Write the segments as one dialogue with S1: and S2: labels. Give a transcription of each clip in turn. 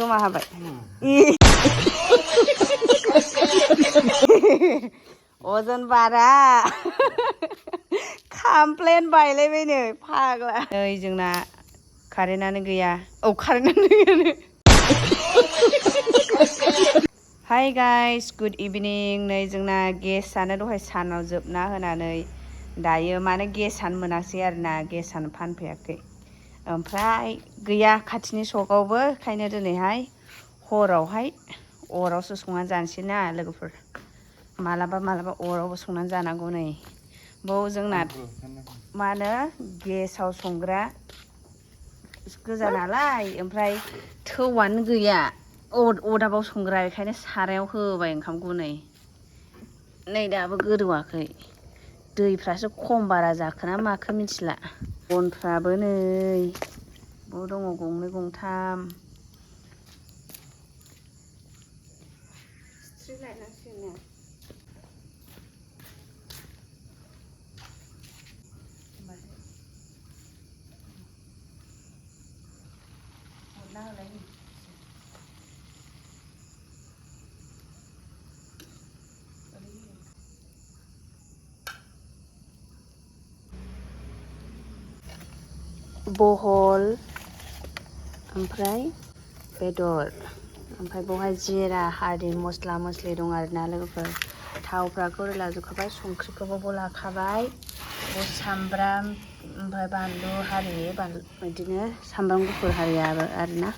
S1: जमा हाबाय अजन बारा कमप्लेन बायलायबाय नै फाग्ला नै जोंना कारेन्टआनो गैया कारेन्टआनो गैयानो हाय गाइस गुड इभिनिं नै जोंना गेसआनो दहाय सानाव जोबना होनानै दायो माने गेसआनो मोनासै आरोना गेसआनो फानफैयाखै ओमफ्राय गैया खाथिनि सकआवबो ओंखायनो दिनैहाय हरावहाय अरावसो संनानै जानोसै ना लोगोफोर मालाबा मालाबा अरावबो संनानै जानांगौ नै बाव जोंना मा होनो गेसाव संग्रा गोजा नालाय ओमफ्राय थौआनो गैया अदाबाव संग्रा बेखायनो सारायाव होबाय ओंखामखौ नै दाबो गोदौवाखै दैफ्रासो खम बारा जाखोना माखो मिथिला बनफ्राबो नै दङ गंनै गंथाम सिथ्रि लायनांसिगोन हरना होलाय बहल ओमफ्राय बेदर ओमफ्राय बेवहाय जिरा हालदै मस्ला मस्लि दं आरोना लोगोफोर थावफ्राखौ लाजोबखाबाय संख्रिखौबो लाखाबाय सामब्राम ओमफ्राय बानलु हारि बिदिनो सामब्राम गुफुर हारियाबो आरोना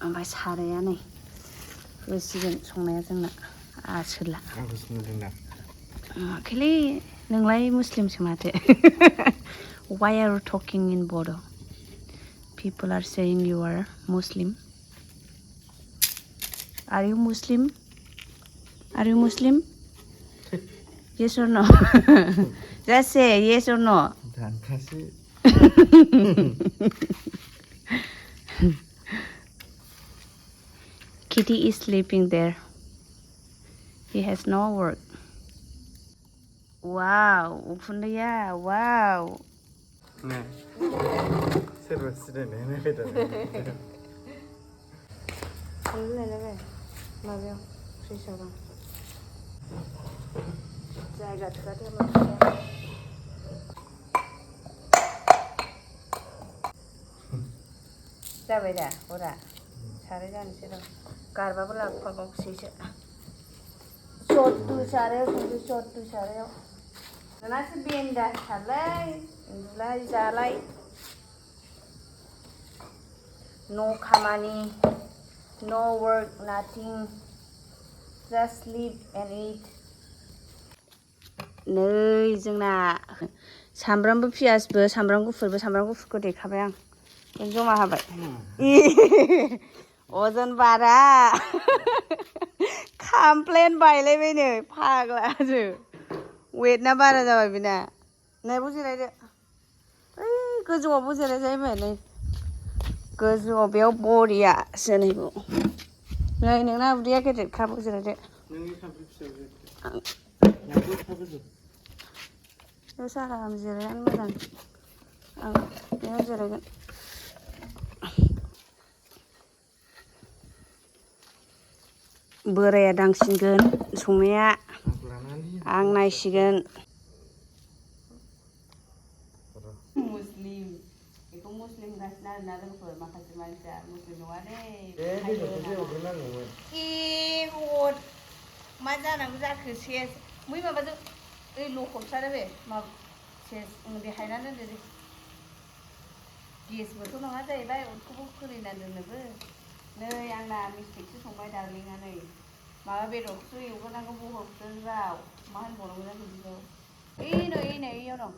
S1: ओमफ्राय साराया नै होसिगोन संनाया जोंना आसोला नुवाखैलै नोंलाय मुस्लिमसो माथो Why are you talking in Bodo? People are saying you are Muslim. Are you Muslim? Are you Muslim? Yes or no? Just say yes or no. Kitty is sleeping there. He has no work. Wow, ukundiya, wow.
S2: Nah, serba sudah nenek beda.
S1: Nenek, maaf, susah bang. Jaga terkadang macam. Dah beda, ora. Cari jangan sih karba pula pagok sih. Short tu cari, kunci short tu cari. Nasi benda, halai, indulai jalai. No kamani, no work, nothing. Just sleep and eat. नै जोंना सामब्रामबो पियासबो सामब्राम गुफुरखौ देखाबाय आं जमा हाबाय अजन बारा complain बायलायबाय नै फाग्लासो वेटना बारा जाबाय बिना नै जिरायदो ओइ गोजौआवबो जिरायजायोमोन नै गोजौआव बेयाव बरियासो नैबाव नै नोंना उदैया गेदेरखाबो जिरायदो आराम जिरायनानै मोजां आं बेयाव जिरायगोन बोराया दांसिनगोन संनाया आं नायसिगोन मुस्लिम बेखौ मुस्लिम गासिनो आरोना लोगोफोर माखासे मानसिया मुस्लिम नङा दे मा जानांगौ जाखो सेस बै माबाजों ओइ लखबथारो बे माबा सेस देहायनानै दोनदो दे गेसबोथ' नङा जाहैबाय अरखौबो खोलैनानै दोननोबो नै आंना मिस्टेकसो संबाय दार्लिंआ नै माबा बेदरखौसो एवग्रोनांगौ बहलखौसो बाव मा होनबावनांगौ जाखो बिदिखौ ओइ नै ओइयाव दं